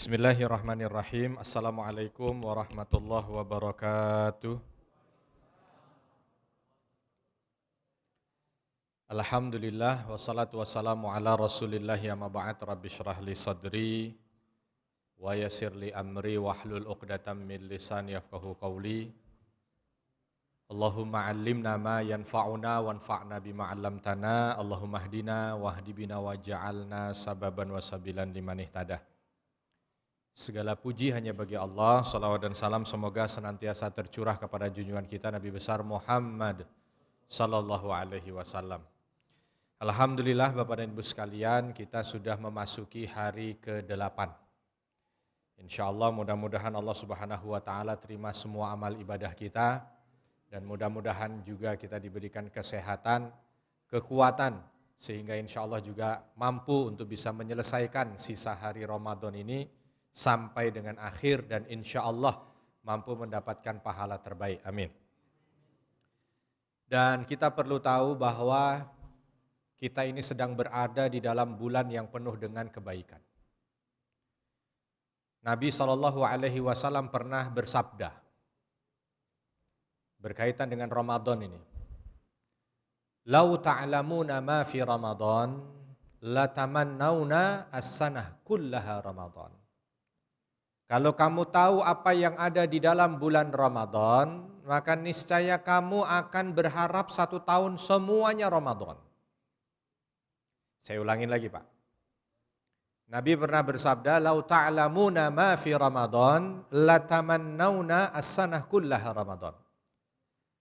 Bismillahirrahmanirrahim. Assalamualaikum warahmatullahi wabarakatuh. Alhamdulillah wassalatu wassalamu ala Rasulillah amma ba'd. Rabbi shrah li sadri wa yassir li amri wahlul 'uqdatam min lisani yafqahu qawli. Allahumma 'allimna ma yanfa'una wanfa'na bima 'allamtana. Allahumma hdina wahdi bina waj'alna sababan wasabilan liman ihtadah. Segala puji hanya bagi Allah, salawat dan salam semoga senantiasa tercurah kepada junjungan kita Nabi besar Muhammad sallallahu alaihi wasallam. Alhamdulillah Bapak dan Ibu sekalian, kita sudah memasuki hari ke-8. Insyaallah mudah-mudahan Allah Subhanahu wa taala terima semua amal ibadah kita dan mudah-mudahan juga kita diberikan kesehatan, kekuatan sehingga insyaallah juga mampu untuk bisa menyelesaikan sisa hari Ramadan ini sampai dengan akhir dan insya Allah mampu mendapatkan pahala terbaik. Amin. Dan kita perlu tahu bahwa kita ini sedang berada di dalam bulan yang penuh dengan kebaikan. Nabi SAW pernah bersabda berkaitan dengan Ramadan ini. Lau ta'lamuna ma fi Ramadan latamannawna as-sanah kullaha Ramadan. Kalau kamu tahu apa yang ada di dalam bulan Ramadan, maka niscaya kamu akan berharap 1 tahun semuanya Ramadan. Saya ulangin lagi Pak. Nabi pernah bersabda, "Lau ta'lamuna ma fi Ramadan, latamannawna as-sanah kullaha Ramadan."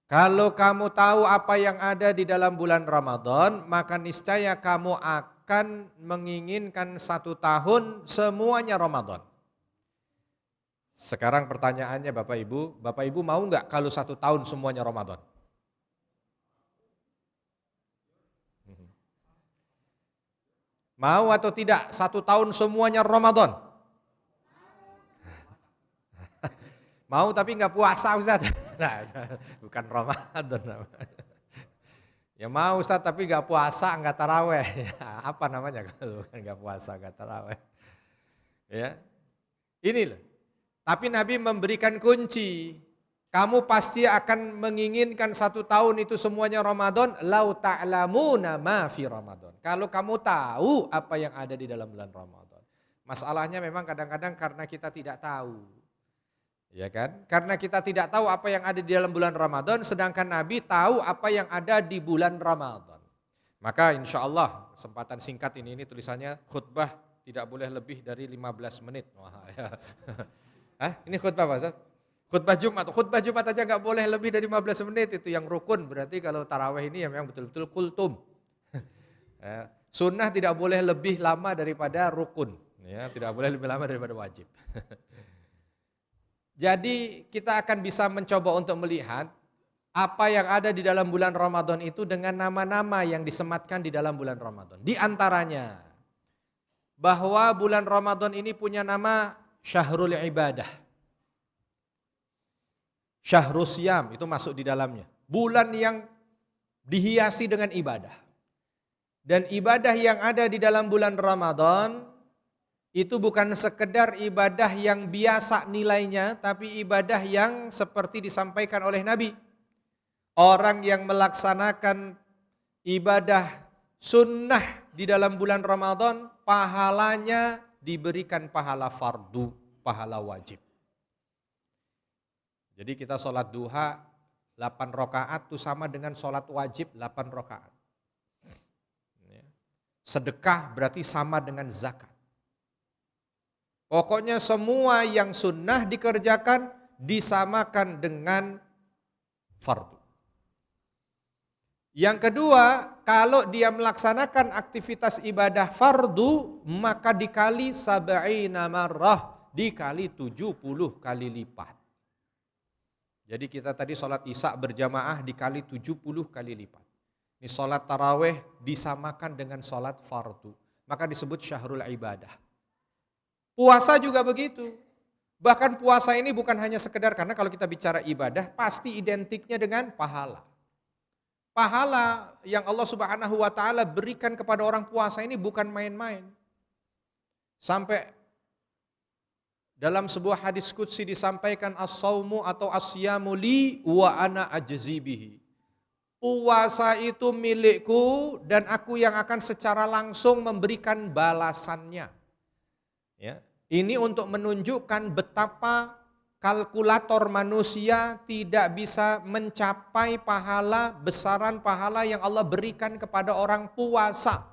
Kalau kamu tahu apa yang ada di dalam bulan Ramadan, maka niscaya kamu akan menginginkan 1 tahun semuanya Ramadan. Sekarang pertanyaannya Bapak Ibu mau nggak kalau 1 tahun semuanya Ramadan? Mau atau tidak 1 tahun semuanya Ramadan? Mau tapi nggak puasa Ustaz? Nah, bukan Ramadan. Ya mau Ustaz tapi nggak puasa, nggak taraweh. Apa namanya kalau nggak puasa, nggak taraweh? Ya, ini loh. Tapi Nabi memberikan kunci. Kamu pasti akan menginginkan 1 tahun itu semuanya Ramadan. Lau ta'lamuna ma fi Ramadan. Kalau kamu tahu apa yang ada di dalam bulan Ramadan. Masalahnya memang kadang-kadang karena kita tidak tahu. Ya kan? Karena kita tidak tahu apa yang ada di dalam bulan Ramadan. Sedangkan Nabi tahu apa yang ada di bulan Ramadan. Maka insya Allah kesempatan singkat ini tulisannya khutbah tidak boleh lebih dari 15 menit. Wah, ya. Ini khutbah apa Ustaz? Khutbah Jumat. Khutbah Jumat aja nggak boleh lebih dari 15 menit, itu yang rukun. Berarti kalau tarawih ini yang memang betul-betul kultum. Sunnah tidak boleh lebih lama daripada rukun. Ya, tidak boleh lebih lama daripada wajib. Jadi kita akan bisa mencoba untuk melihat apa yang ada di dalam bulan Ramadan itu dengan nama-nama yang disematkan di dalam bulan Ramadan. Di antaranya bahwa bulan Ramadan ini punya nama Syahrul Ibadah. Syahrul Siyam itu masuk di dalamnya. Bulan yang dihiasi dengan ibadah. Dan ibadah yang ada di dalam bulan Ramadan itu bukan sekedar ibadah yang biasa nilainya, tapi ibadah yang seperti disampaikan oleh Nabi. Orang yang melaksanakan ibadah sunnah di dalam bulan Ramadan, pahalanya diberikan pahala fardu, pahala wajib. Jadi kita sholat duha 8 rakaat itu sama dengan sholat wajib 8 rakaat. Sedekah berarti sama dengan zakat. Pokoknya semua yang sunnah dikerjakan disamakan dengan fardu. Yang kedua, kalau dia melaksanakan aktivitas ibadah fardu, maka dikali 70 marrah, dikali 70 kali lipat. Jadi kita tadi sholat isya berjamaah dikali 70 kali lipat. Ini sholat taraweh disamakan dengan sholat fardu. Maka disebut syahrul ibadah. Puasa juga begitu. Bahkan puasa ini bukan hanya sekedar, karena kalau kita bicara ibadah pasti identiknya dengan pahala. Pahala yang Allah Subhanahu wa taala berikan kepada orang puasa ini bukan main-main. Sampai Dalam sebuah hadis qudsi disampaikan as-saumu atau as-siyamu li wa ana ajzi bihi. Puasa itu milikku dan aku yang akan secara langsung memberikan balasannya. Ya, ini untuk menunjukkan betapa kalkulator manusia tidak bisa mencapai pahala, besaran pahala yang Allah berikan kepada orang puasa.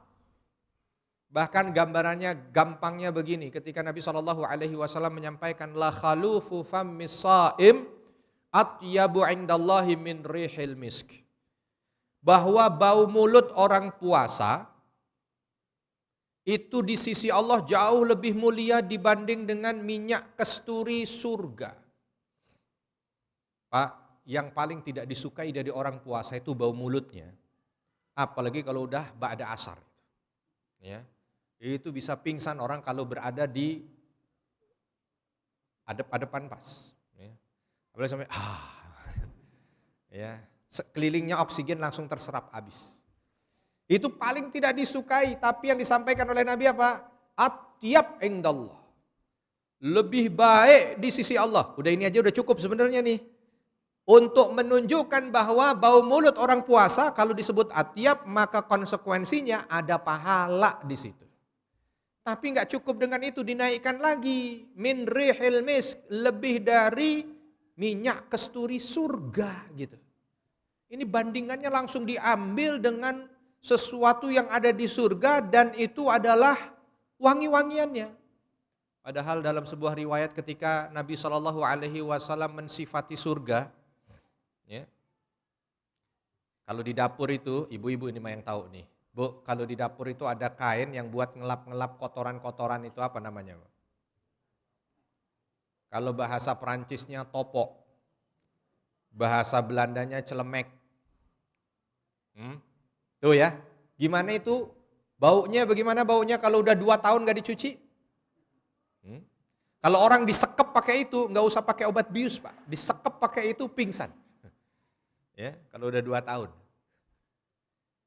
Bahkan gambarannya gampangnya begini, ketika Nabi SAW menyampaikan la khalufu fammis shaim atyabu indallahi min rihil misk. Bahwa bau mulut orang puasa itu di sisi Allah jauh lebih mulia dibanding dengan minyak kasturi surga. Pak, yang paling tidak disukai dari orang puasa itu bau mulutnya. Apalagi kalau udah ba'da asar. Ya. Itu bisa pingsan orang kalau berada di adep-adepan pas. Ya. Apalagi sampai ya, sekelilingnya oksigen langsung terserap habis. Itu paling tidak disukai, tapi yang disampaikan oleh Nabi apa? Atyab indallah. Lebih baik di sisi Allah. Udah ini aja udah cukup sebenarnya nih. Untuk menunjukkan bahwa bau mulut orang puasa kalau disebut atyab maka konsekuensinya ada pahala di situ. Tapi nggak cukup dengan itu, dinaikkan lagi min rihil misk, lebih dari minyak kasturi surga gitu. Ini bandingannya langsung diambil dengan sesuatu yang ada di surga dan itu adalah wangi-wangiannya. Padahal dalam sebuah riwayat ketika Nabi SAW mensifati surga, ya, kalau di dapur itu, ibu-ibu ini mah yang tahu nih, Bu, kalau di dapur itu ada kain yang buat ngelap-ngelap kotoran-kotoran itu apa namanya? Kalau bahasa Perancisnya topok, bahasa Belandanya celemek. Tuh ya, gimana itu baunya, bagaimana baunya kalau udah 2 tahun gak dicuci? Kalau orang disekep pakai itu, gak usah pakai obat bius Pak, disekep pakai itu pingsan. Ya, kalau udah 2 tahun.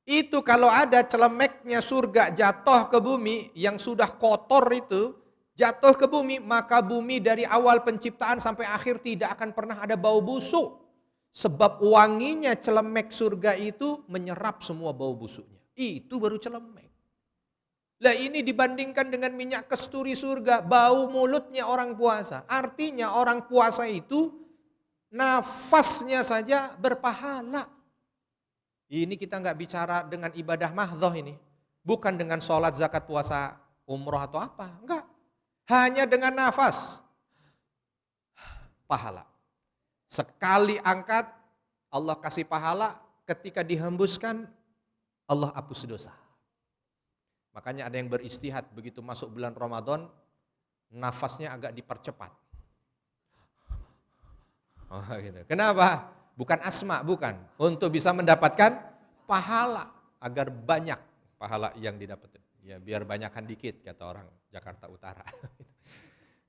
Itu kalau ada celemeknya surga jatuh ke bumi yang sudah kotor itu, jatuh ke bumi, maka bumi dari awal penciptaan sampai akhir tidak akan pernah ada bau busuk. Sebab wanginya celemek surga itu menyerap semua bau busuknya. Itu baru celemek. Lah ini dibandingkan dengan minyak kasturi surga, bau mulutnya orang puasa. Artinya orang puasa itu nafasnya saja berpahala. Ini kita nggak bicara dengan ibadah mahdhah ini. Bukan dengan sholat, zakat, puasa, umroh atau apa. Enggak. Hanya dengan nafas. Pahala. Sekali angkat, Allah kasih pahala. Ketika dihembuskan, Allah hapus dosa. Makanya ada yang beristihad. Begitu masuk bulan Ramadan, nafasnya agak dipercepat. Oh, gitu. Kenapa? Bukan asma, bukan. Untuk bisa mendapatkan pahala. Agar banyak pahala yang didapat. Ya, biar banyakkan dikit, kata orang Jakarta Utara.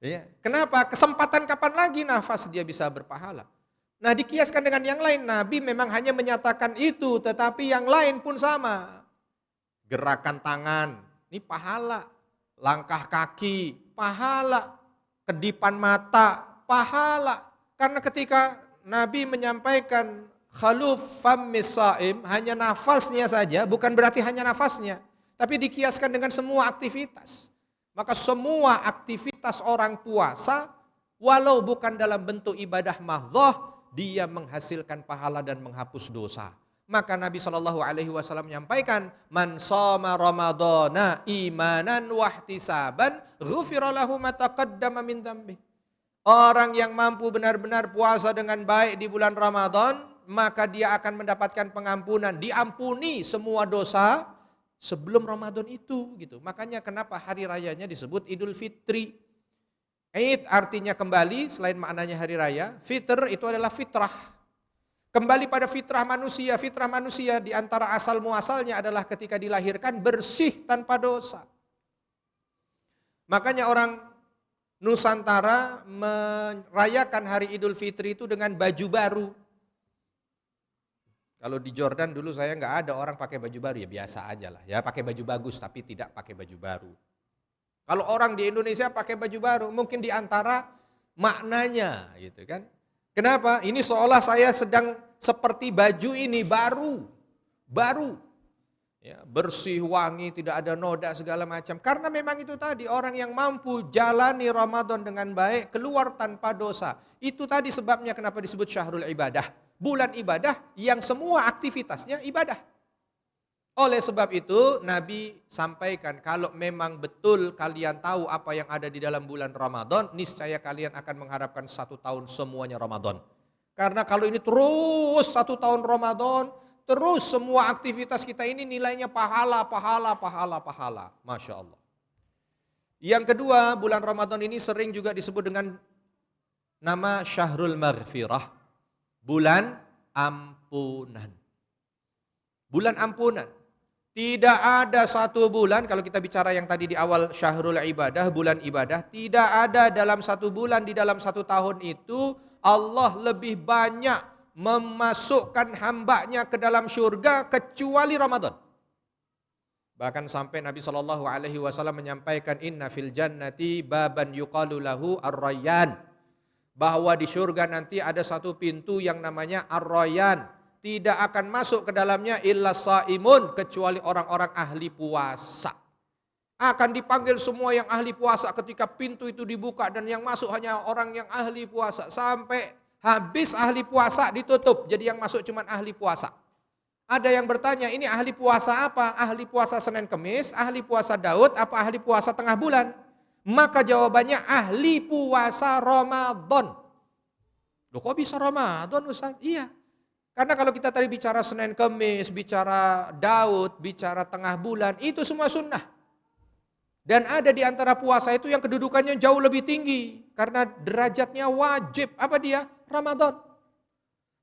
Ya. Kenapa? Kesempatan kapan lagi nafas dia bisa berpahala? Nah, dikiaskan dengan yang lain. Nabi memang hanya menyatakan itu, tetapi yang lain pun sama. Gerakan tangan, ini pahala. Langkah kaki, pahala. Kedipan mata, pahala. Karena ketika Nabi menyampaikan khaluf fammis shaim, hanya nafasnya saja, bukan berarti hanya nafasnya, tapi dikiaskan dengan semua aktivitas. Maka semua aktivitas orang puasa, walau bukan dalam bentuk ibadah mahdhah, dia menghasilkan pahala dan menghapus dosa. Maka Nabi SAW menyampaikan, man shoma ramadhana imanan wahtisaban ghufira lahu ma taqaddama min dzambi. Orang yang mampu benar-benar puasa dengan baik di bulan Ramadan, maka dia akan mendapatkan pengampunan, diampuni semua dosa sebelum Ramadan itu gitu. Makanya kenapa hari rayanya disebut Idul Fitri. Id artinya kembali, selain maknanya hari raya, fitr itu adalah fitrah. Kembali pada fitrah manusia di antara asal muasalnya adalah ketika dilahirkan bersih tanpa dosa. Makanya orang Nusantara merayakan hari Idul Fitri itu dengan baju baru. Kalau di Jordan dulu saya nggak ada orang pakai baju baru, ya biasa aja lah. Ya pakai baju bagus tapi tidak pakai baju baru. Kalau orang di Indonesia pakai baju baru, mungkin di antara maknanya gitu kan. Kenapa? Ini seolah saya sedang seperti baju ini baru. Ya, bersih, wangi, tidak ada noda segala macam. Karena memang itu tadi orang yang mampu jalani Ramadan dengan baik, keluar tanpa dosa. Itu tadi sebabnya kenapa disebut syahrul ibadah. Bulan ibadah yang semua aktivitasnya ibadah. Oleh sebab itu Nabi sampaikan kalau memang betul kalian tahu apa yang ada di dalam bulan Ramadan, niscaya kalian akan mengharapkan 1 tahun semuanya Ramadan. Karena kalau ini terus 1 tahun Ramadan, terus semua aktivitas kita ini nilainya pahala. Masya Allah. Yang kedua, bulan Ramadan ini sering juga disebut dengan nama Syahrul Maghfirah. Bulan ampunan. Bulan ampunan. Tidak ada satu bulan, kalau kita bicara yang tadi di awal Syahrul Ibadah, bulan ibadah, tidak ada dalam 1 bulan, di dalam 1 tahun itu Allah lebih banyak memasukkan hambanya ke dalam surga kecuali Ramadan. Bahkan sampai Nabi SAW menyampaikan inna fil jannati baban yuqalu lahu ar-rayyan, bahwa di surga nanti ada satu pintu yang namanya ar-rayyan, tidak akan masuk ke dalamnya illa shaimun, kecuali orang-orang ahli puasa. Akan dipanggil semua yang ahli puasa ketika pintu itu dibuka, dan yang masuk hanya orang yang ahli puasa. Sampai habis ahli puasa ditutup, jadi yang masuk cuma ahli puasa. Ada yang bertanya, ini ahli puasa apa? Ahli puasa Senin Kemis, ahli puasa Daud, apa ahli puasa tengah bulan? Maka jawabannya ahli puasa Ramadan. Loh kok bisa Ramadan Ustaz? Iya. Karena kalau kita tadi bicara Senin Kemis, bicara Daud, bicara tengah bulan, itu semua sunnah. Dan ada di antara puasa itu yang kedudukannya jauh lebih tinggi. Karena derajatnya wajib. Apa dia? Ramadan.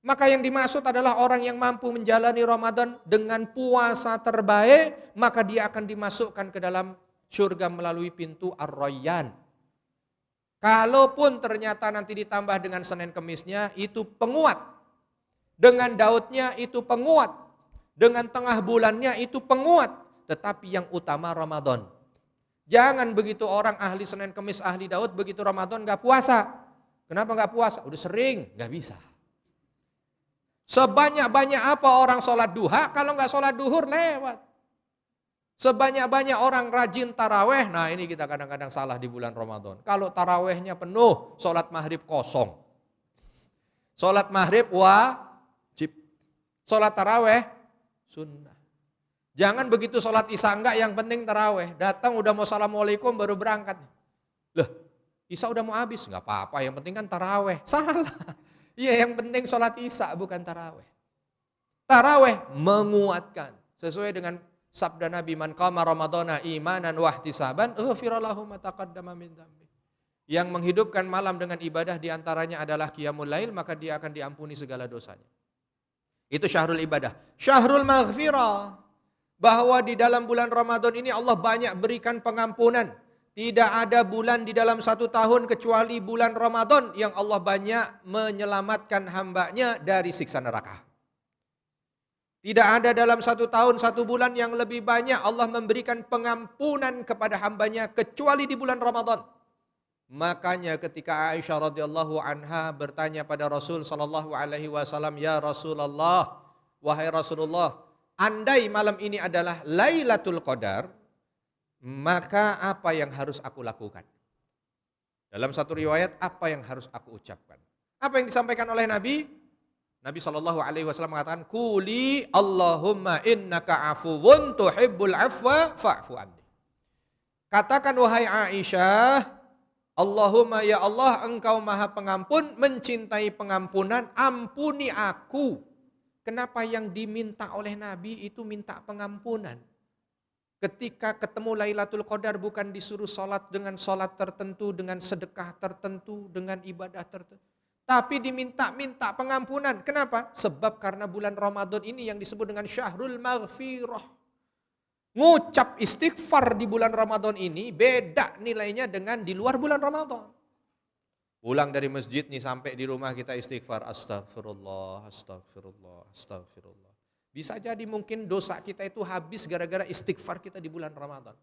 Maka yang dimaksud adalah orang yang mampu menjalani Ramadan dengan puasa terbaik, maka dia akan dimasukkan ke dalam surga melalui pintu Ar-Rayyan. Kalaupun ternyata nanti ditambah dengan Senin Kemisnya, itu penguat. Dengan Daudnya itu penguat. Dengan tengah bulannya itu penguat. Tetapi yang utama Ramadan. Jangan begitu orang ahli Senin Kemis, ahli Daud, begitu Ramadan gak puasa. Kenapa gak puasa? Udah sering, gak bisa. Sebanyak-banyak apa orang sholat duha, kalau gak sholat duhur lewat. Sebanyak-banyak orang rajin taraweh, nah ini kita kadang-kadang salah di bulan Ramadan. Kalau tarawehnya penuh, sholat maghrib kosong. Sholat maghrib wajib. Sholat taraweh sunnah. Jangan begitu sholat isya enggak, yang penting taraweh. Datang udah mau assalamualaikum baru berangkat. Loh, isya udah mau habis, enggak apa-apa, yang penting kan taraweh. Salah. Iya, yang penting sholat isya bukan taraweh. Taraweh menguatkan. Sesuai dengan sabda Nabi, man qama ramadhana imanan wa ihtisaban ghufira lahu ma taqaddama min dzambi. Yang menghidupkan malam dengan ibadah diantaranya adalah qiyamul lail, maka dia akan diampuni segala dosanya. Itu syahrul ibadah. Syahrul maghfirah. Bahwa di dalam bulan Ramadan ini Allah banyak berikan pengampunan. Tidak ada bulan di dalam 1 tahun kecuali bulan Ramadan yang Allah banyak menyelamatkan hambanya dari siksa neraka. Tidak ada dalam 1 tahun 1 bulan yang lebih banyak Allah memberikan pengampunan kepada hambanya kecuali di bulan Ramadan. Makanya ketika Aisyah radhiyallahu anha bertanya pada Rasul sallallahu alaihi wasallam, "Ya Rasulullah, wahai Rasulullah, andai malam ini adalah Lailatul Qadar, maka apa yang harus aku lakukan?" Dalam satu riwayat, apa yang harus aku ucapkan? Apa yang disampaikan oleh Nabi? Nabi SAW mengatakan, "Quli Allahumma innaka afuwun tuhibbul afwa fa'fu anni." Katakan wahai Aisyah, Allahumma ya Allah, engkau maha pengampun, mencintai pengampunan, ampuni aku. Kenapa yang diminta oleh Nabi itu minta pengampunan? Ketika ketemu Lailatul Qadar bukan disuruh sholat dengan sholat tertentu, dengan sedekah tertentu, dengan ibadah tertentu. Tapi diminta-minta pengampunan. Kenapa? Sebab karena bulan Ramadan ini yang disebut dengan Syahrul Maghfirah. Ngucap istighfar di bulan Ramadan ini beda nilainya dengan di luar bulan Ramadan. Pulang dari masjid nih sampai di rumah kita istighfar. Astagfirullah, astagfirullah, astagfirullah. Bisa jadi mungkin dosa kita itu habis gara-gara istighfar kita di bulan Ramadan.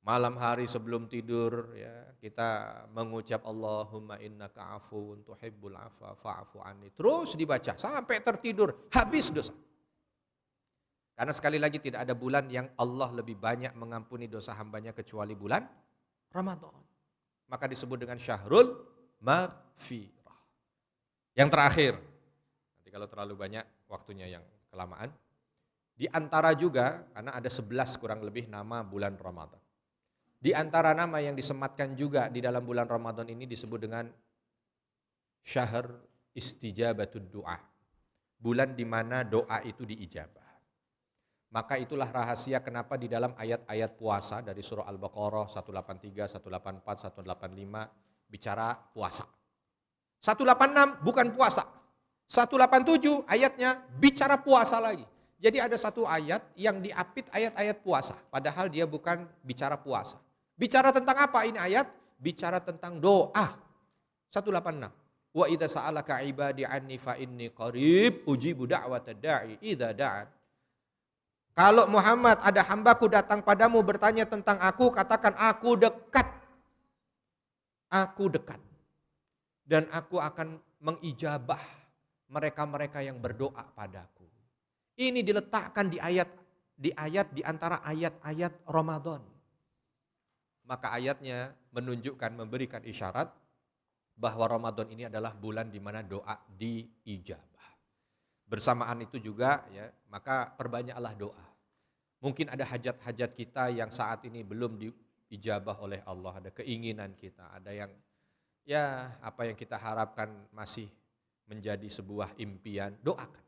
Malam hari sebelum tidur ya, kita mengucap Allahumma innaka afuwun tuhibbul afwa fa'fu anni. Terus dibaca sampai tertidur, habis dosa. Karena sekali lagi tidak ada bulan yang Allah lebih banyak mengampuni dosa hambanya kecuali bulan Ramadan. Maka disebut dengan syahrul maghfirah. Yang terakhir, nanti kalau terlalu banyak waktunya yang kelamaan. Di antara juga, karena ada 11 kurang lebih nama bulan Ramadan. Di antara nama yang disematkan juga di dalam bulan Ramadan ini disebut dengan syahr istijabatud du'a. Bulan di mana doa itu diijabah. Maka itulah rahasia kenapa di dalam ayat-ayat puasa dari surah Al-Baqarah 183, 184, 185 bicara puasa. 186 bukan puasa. 187 ayatnya bicara puasa lagi. Jadi ada satu ayat yang diapit ayat-ayat puasa. Padahal dia bukan bicara puasa. Bicara tentang apa ini ayat? Bicara tentang doa. 186. Wa idza sa'alaka ibadi anni fa inni qarib ujibu da'watad da'i idza da'an. Kalau Muhammad ada hambaku datang padamu bertanya tentang aku, katakan aku dekat. Aku dekat. Dan aku akan mengijabah mereka-mereka yang berdoa padaku. Ini diletakkan di ayat di antara ayat-ayat Ramadan. Maka ayatnya menunjukkan, memberikan isyarat bahwa Ramadan ini adalah bulan di mana doa diijabah. Bersamaan itu juga ya, maka perbanyaklah doa. Mungkin ada hajat-hajat kita yang saat ini belum diijabah oleh Allah, ada keinginan kita, ada yang ya apa yang kita harapkan masih menjadi sebuah impian, doakan.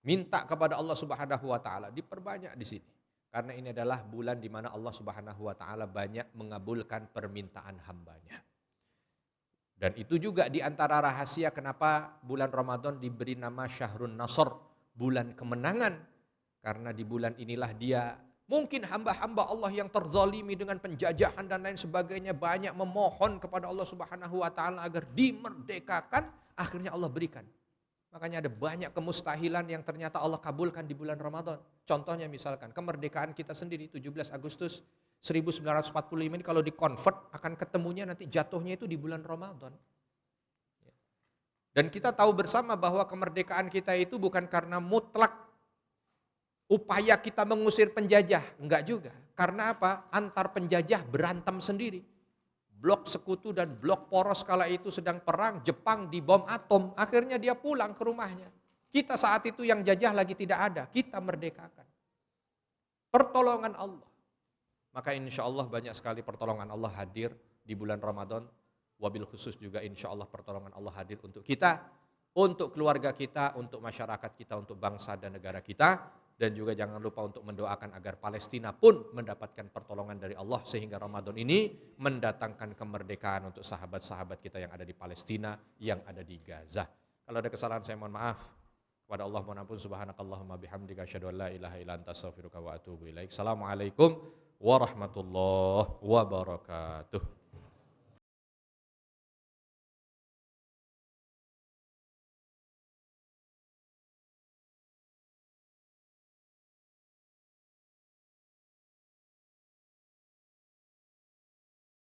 Minta kepada Allah Subhanahu wa taala, diperbanyak di sini. Karena ini adalah bulan di mana Allah Subhanahu wa taala banyak mengabulkan permintaan hambanya. Dan itu juga di antara rahasia kenapa bulan Ramadan diberi nama Syahrun Nasr, bulan kemenangan. Karena di bulan inilah dia, mungkin hamba-hamba Allah yang terzalimi dengan penjajahan dan lain sebagainya banyak memohon kepada Allah Subhanahu wa taala agar dimerdekakan, akhirnya Allah berikan. Makanya ada banyak kemustahilan yang ternyata Allah kabulkan di bulan Ramadan. Contohnya misalkan kemerdekaan kita sendiri 17 Agustus 1945 ini kalau di-convert akan ketemunya nanti jatuhnya itu di bulan Ramadan. Dan kita tahu bersama bahwa kemerdekaan kita itu bukan karena mutlak upaya kita mengusir penjajah. Enggak juga. Karena apa? Antar penjajah berantem sendiri. Blok sekutu dan blok poros kala itu sedang perang, Jepang dibom atom, akhirnya dia pulang ke rumahnya. Kita saat itu yang jajah lagi tidak ada, kita merdekakan. Pertolongan Allah. Maka insya Allah banyak sekali pertolongan Allah hadir di bulan Ramadan. Wabil khusus juga insya Allah pertolongan Allah hadir untuk kita, untuk keluarga kita, untuk masyarakat kita, untuk bangsa dan negara kita. Dan juga jangan lupa untuk mendoakan agar Palestina pun mendapatkan pertolongan dari Allah sehingga Ramadan ini mendatangkan kemerdekaan untuk sahabat-sahabat kita yang ada di Palestina, yang ada di Gaza. Kalau ada kesalahan saya mohon maaf. Kepada Allah mohon ampun. Subhanakallahumma bihamdika asyhadu an la ilaha illa anta astaghfiruka wa atubu ilaik. Assalamualaikum warahmatullahi wabarakatuh.